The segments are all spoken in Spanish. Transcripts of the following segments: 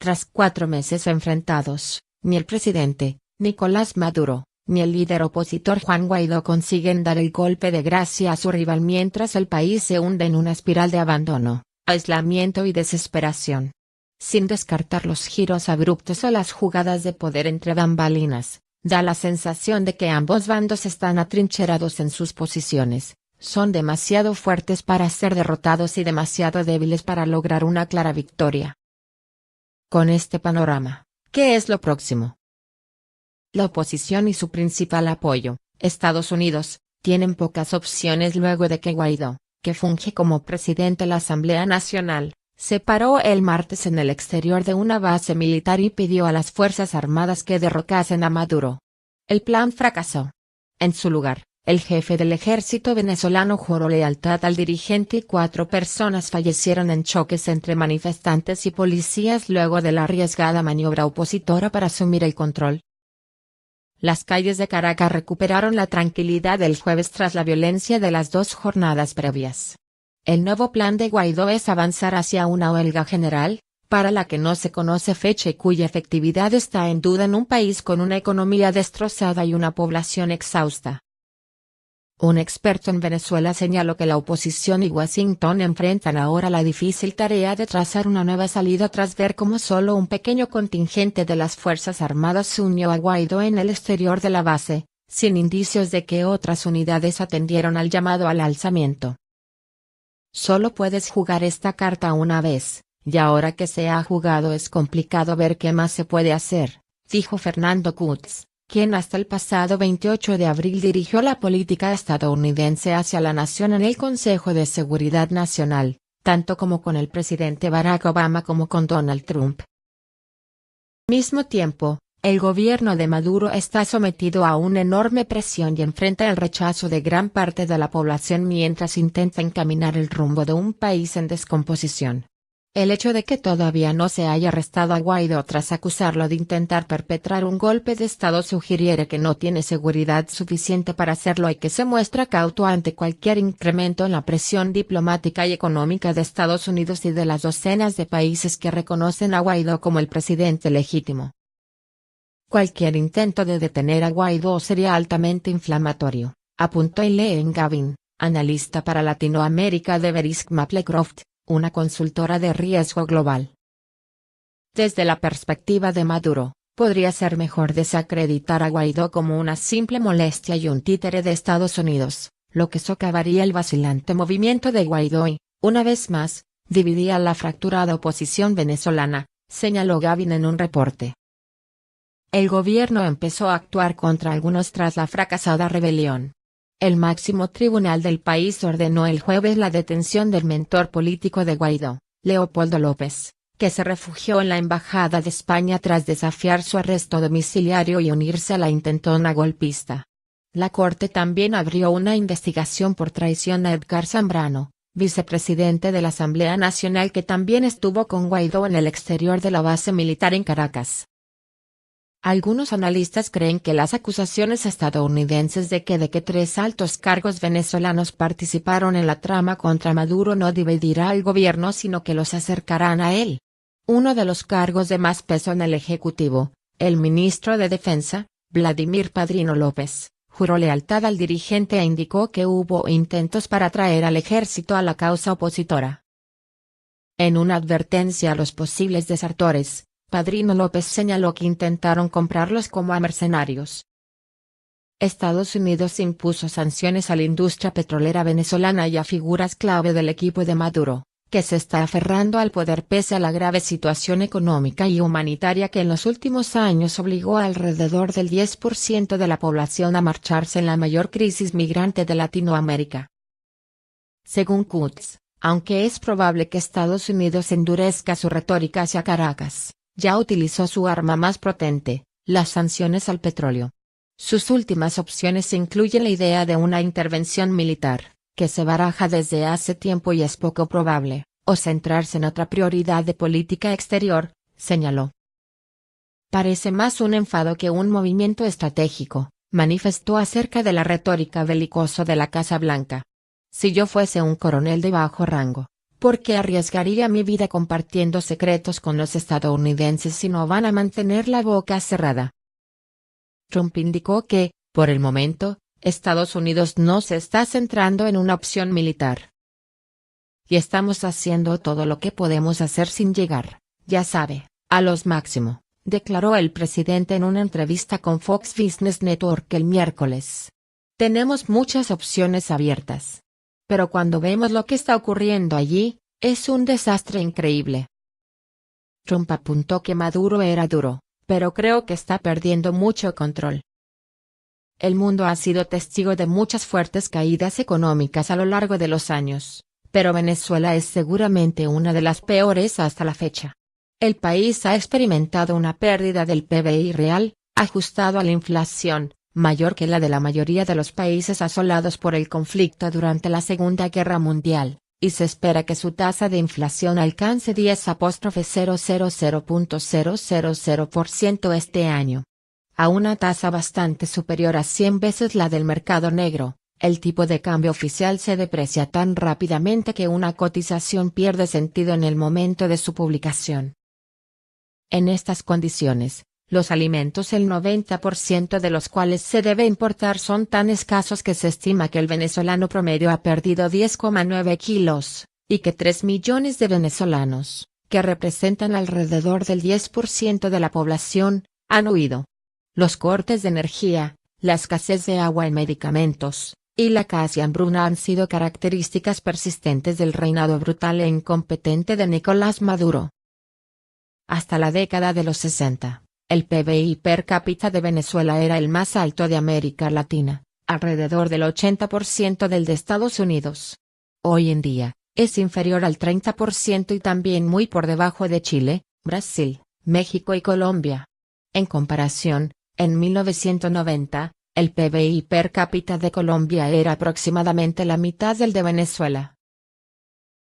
Tras 4 meses enfrentados, ni el presidente, Nicolás Maduro, ni el líder opositor Juan Guaidó consiguen dar el golpe de gracia a su rival mientras el país se hunde en una espiral de abandono, aislamiento y desesperación. Sin descartar los giros abruptos o las jugadas de poder entre bambalinas, da la sensación de que ambos bandos están atrincherados en sus posiciones, son demasiado fuertes para ser derrotados y demasiado débiles para lograr una clara victoria. Con este panorama, ¿qué es lo próximo? La oposición y su principal apoyo, Estados Unidos, tienen pocas opciones luego de que Guaidó, que funge como presidente de la Asamblea Nacional, se paró el martes en el exterior de una base militar y pidió a las Fuerzas Armadas que derrocasen a Maduro. El plan fracasó. En su lugar, el jefe del ejército venezolano juró lealtad al dirigente y 4 personas fallecieron en choques entre manifestantes y policías luego de la arriesgada maniobra opositora para asumir el control. Las calles de Caracas recuperaron la tranquilidad el jueves tras la violencia de las 2 jornadas previas. El nuevo plan de Guaidó es avanzar hacia una huelga general, para la que no se conoce fecha y cuya efectividad está en duda en un país con una economía destrozada y una población exhausta. Un experto en Venezuela señaló que la oposición y Washington enfrentan ahora la difícil tarea de trazar una nueva salida tras ver cómo solo un pequeño contingente de las Fuerzas Armadas se unió a Guaidó en el exterior de la base, sin indicios de que otras unidades atendieron al llamado al alzamiento. Solo puedes jugar esta carta una vez, y ahora que se ha jugado es complicado ver qué más se puede hacer, dijo Fernando Kutz, quien hasta el pasado 28 de abril dirigió la política estadounidense hacia la nación en el Consejo de Seguridad Nacional, tanto como con el presidente Barack Obama como con Donald Trump. Al mismo tiempo, el gobierno de Maduro está sometido a una enorme presión y enfrenta el rechazo de gran parte de la población mientras intenta encaminar el rumbo de un país en descomposición. El hecho de que todavía no se haya arrestado a Guaidó tras acusarlo de intentar perpetrar un golpe de Estado sugiere que no tiene seguridad suficiente para hacerlo y que se muestra cauto ante cualquier incremento en la presión diplomática y económica de Estados Unidos y de las docenas de países que reconocen a Guaidó como el presidente legítimo. Cualquier intento de detener a Guaidó sería altamente inflamatorio, apuntó Eileen Gavin, analista para Latinoamérica de Verisk Maplecroft, una consultora de riesgo global. Desde la perspectiva de Maduro, podría ser mejor desacreditar a Guaidó como una simple molestia y un títere de Estados Unidos, lo que socavaría el vacilante movimiento de Guaidó y, una vez más, dividía la fracturada oposición venezolana, señaló Gavin en un reporte. El gobierno empezó a actuar contra algunos tras la fracasada rebelión. El máximo tribunal del país ordenó el jueves la detención del mentor político de Guaidó, Leopoldo López, que se refugió en la Embajada de España tras desafiar su arresto domiciliario y unirse a la intentona golpista. La Corte también abrió una investigación por traición a Edgar Zambrano, vicepresidente de la Asamblea Nacional que también estuvo con Guaidó en el exterior de la base militar en Caracas. Algunos analistas creen que las acusaciones estadounidenses de que 3 altos cargos venezolanos participaron en la trama contra Maduro no dividirá al gobierno sino que los acercarán a él. Uno de los cargos de más peso en el Ejecutivo, el ministro de Defensa, Vladimir Padrino López, juró lealtad al dirigente e indicó que hubo intentos para traer al ejército a la causa opositora. En una advertencia a los posibles desertores, Padrino López señaló que intentaron comprarlos como a mercenarios. Estados Unidos impuso sanciones a la industria petrolera venezolana y a figuras clave del equipo de Maduro, que se está aferrando al poder pese a la grave situación económica y humanitaria que en los últimos años obligó a alrededor del 10% de la población a marcharse en la mayor crisis migrante de Latinoamérica. Según Kutz, aunque es probable que Estados Unidos endurezca su retórica hacia Caracas, ya utilizó su arma más potente, las sanciones al petróleo. Sus últimas opciones incluyen la idea de una intervención militar, que se baraja desde hace tiempo y es poco probable, o centrarse en otra prioridad de política exterior, señaló. Parece más un enfado que un movimiento estratégico, manifestó acerca de la retórica belicosa de la Casa Blanca. Si yo fuese un coronel de bajo rango, ¿Por qué arriesgaría mi vida compartiendo secretos con los estadounidenses si no van a mantener la boca cerrada? Trump indicó que, por el momento, Estados Unidos no se está centrando en una opción militar. Y estamos haciendo todo lo que podemos hacer sin llegar, ya sabe, a los máximo, declaró el presidente en una entrevista con Fox Business Network el miércoles. Tenemos muchas opciones abiertas. Pero cuando vemos lo que está ocurriendo allí, es un desastre increíble. Trump apuntó que Maduro era duro, pero creo que está perdiendo mucho control. El mundo ha sido testigo de muchas fuertes caídas económicas a lo largo de los años, pero Venezuela es seguramente una de las peores hasta la fecha. El país ha experimentado una pérdida del PBI real, ajustado a la inflación, mayor que la de la mayoría de los países asolados por el conflicto durante la Segunda Guerra Mundial, y se espera que su tasa de inflación alcance 10,000% este año. A una tasa bastante superior a 100 veces la del mercado negro, el tipo de cambio oficial se deprecia tan rápidamente que una cotización pierde sentido en el momento de su publicación. En estas condiciones, los alimentos el 90% de los cuales se debe importar son tan escasos que se estima que el venezolano promedio ha perdido 10,9 kilos, y que 3 millones de venezolanos, que representan alrededor del 10% de la población, han huido. Los cortes de energía, la escasez de agua y medicamentos, y la casi hambruna han sido características persistentes del reinado brutal e incompetente de Nicolás Maduro. Hasta la década de los 60. El PBI per cápita de Venezuela era el más alto de América Latina, alrededor del 80% del de Estados Unidos. Hoy en día, es inferior al 30% y también muy por debajo de Chile, Brasil, México y Colombia. En comparación, en 1990, el PBI per cápita de Colombia era aproximadamente la mitad del de Venezuela.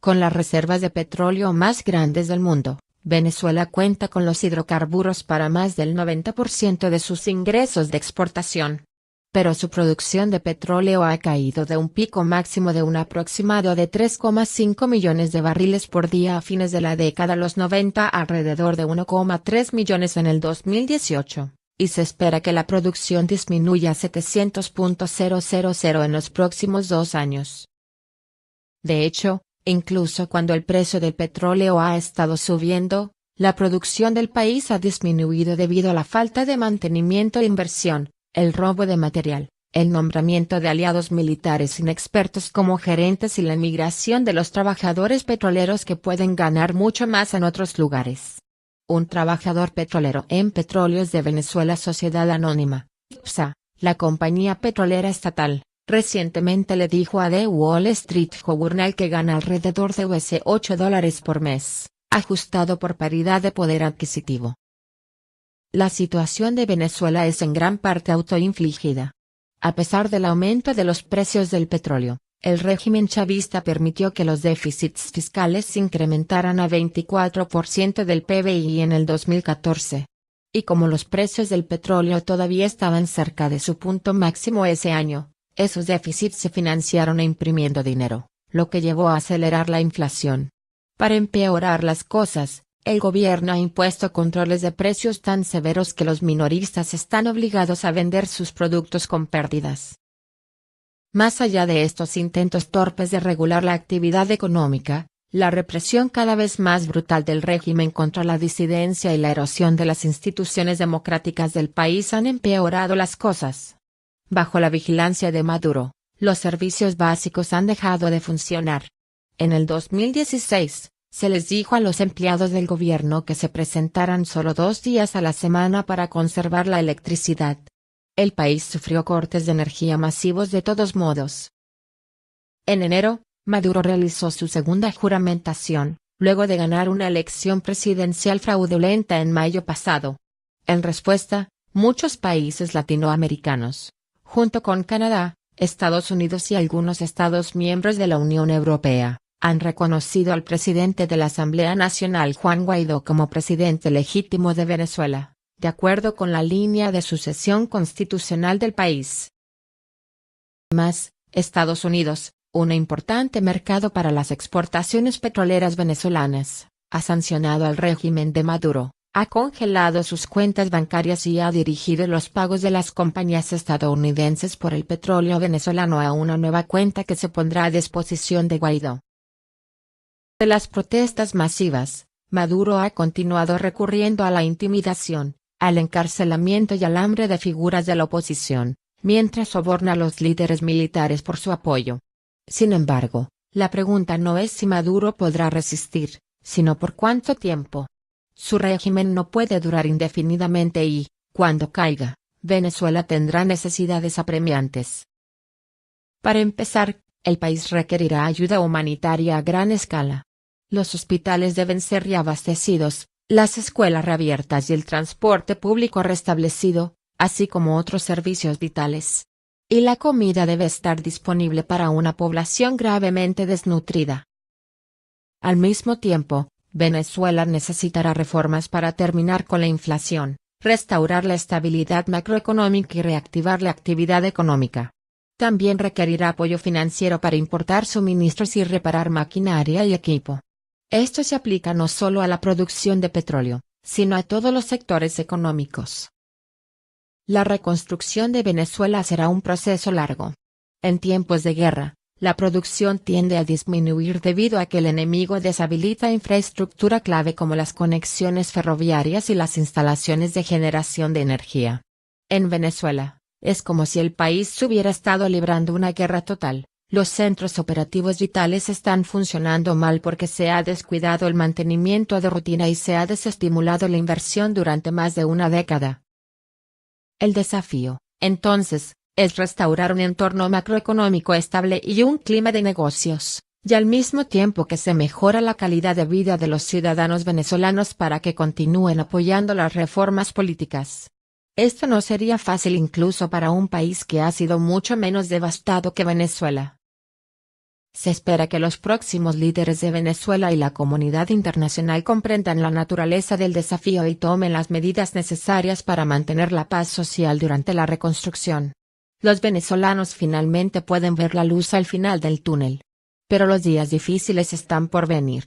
Con las reservas de petróleo más grandes del mundo, Venezuela cuenta con los hidrocarburos para más del 90% de sus ingresos de exportación. Pero su producción de petróleo ha caído de un pico máximo de un aproximado de 3,5 millones de barriles por día a fines de la década los 90 a alrededor de 1,3 millones en el 2018, y se espera que la producción disminuya a 700.000 en los próximos 2 años. De hecho, incluso cuando el precio del petróleo ha estado subiendo, la producción del país ha disminuido debido a la falta de mantenimiento e inversión, el robo de material, el nombramiento de aliados militares inexpertos como gerentes y la migración de los trabajadores petroleros que pueden ganar mucho más en otros lugares. Un trabajador petrolero en Petróleos de Venezuela Sociedad Anónima, PSA, la compañía petrolera estatal, recientemente le dijo a The Wall Street Journal que gana alrededor de $8 por mes, ajustado por paridad de poder adquisitivo. La situación de Venezuela es en gran parte autoinfligida. A pesar del aumento de los precios del petróleo, el régimen chavista permitió que los déficits fiscales se incrementaran a 24% del PBI en el 2014. Y como los precios del petróleo todavía estaban cerca de su punto máximo ese año, esos déficits se financiaron imprimiendo dinero, lo que llevó a acelerar la inflación. Para empeorar las cosas, el gobierno ha impuesto controles de precios tan severos que los minoristas están obligados a vender sus productos con pérdidas. Más allá de estos intentos torpes de regular la actividad económica, la represión cada vez más brutal del régimen contra la disidencia y la erosión de las instituciones democráticas del país han empeorado las cosas. Bajo la vigilancia de Maduro, los servicios básicos han dejado de funcionar. En el 2016, se les dijo a los empleados del gobierno que se presentaran solo 2 días a la semana para conservar la electricidad. El país sufrió cortes de energía masivos de todos modos. En enero, Maduro realizó su segunda juramentación, luego de ganar una elección presidencial fraudulenta en mayo pasado. En respuesta, muchos países latinoamericanos, junto con Canadá, Estados Unidos y algunos Estados miembros de la Unión Europea, han reconocido al presidente de la Asamblea Nacional Juan Guaidó como presidente legítimo de Venezuela, de acuerdo con la línea de sucesión constitucional del país. Además, Estados Unidos, un importante mercado para las exportaciones petroleras venezolanas, ha sancionado al régimen de Maduro, ha congelado sus cuentas bancarias y ha dirigido los pagos de las compañías estadounidenses por el petróleo venezolano a una nueva cuenta que se pondrá a disposición de Guaidó. De las protestas masivas, Maduro ha continuado recurriendo a la intimidación, al encarcelamiento y al hambre de figuras de la oposición, mientras soborna a los líderes militares por su apoyo. Sin embargo, la pregunta no es si Maduro podrá resistir, sino por cuánto tiempo. Su régimen no puede durar indefinidamente y, cuando caiga, Venezuela tendrá necesidades apremiantes. Para empezar, el país requerirá ayuda humanitaria a gran escala. Los hospitales deben ser reabastecidos, las escuelas reabiertas y el transporte público restablecido, así como otros servicios vitales. Y la comida debe estar disponible para una población gravemente desnutrida. Al mismo tiempo, Venezuela necesitará reformas para terminar con la inflación, restaurar la estabilidad macroeconómica y reactivar la actividad económica. También requerirá apoyo financiero para importar suministros y reparar maquinaria y equipo. Esto se aplica no solo a la producción de petróleo, sino a todos los sectores económicos. La reconstrucción de Venezuela será un proceso largo. En tiempos de guerra, la producción tiende a disminuir debido a que el enemigo deshabilita infraestructura clave como las conexiones ferroviarias y las instalaciones de generación de energía. En Venezuela, es como si el país hubiera estado librando una guerra total. Los centros operativos vitales están funcionando mal porque se ha descuidado el mantenimiento de rutina y se ha desestimulado la inversión durante más de una década. El desafío, entonces, es restaurar un entorno macroeconómico estable y un clima de negocios, y al mismo tiempo que se mejora la calidad de vida de los ciudadanos venezolanos para que continúen apoyando las reformas políticas. Esto no sería fácil incluso para un país que ha sido mucho menos devastado que Venezuela. Se espera que los próximos líderes de Venezuela y la comunidad internacional comprendan la naturaleza del desafío y tomen las medidas necesarias para mantener la paz social durante la reconstrucción. Los venezolanos finalmente pueden ver la luz al final del túnel. Pero los días difíciles están por venir.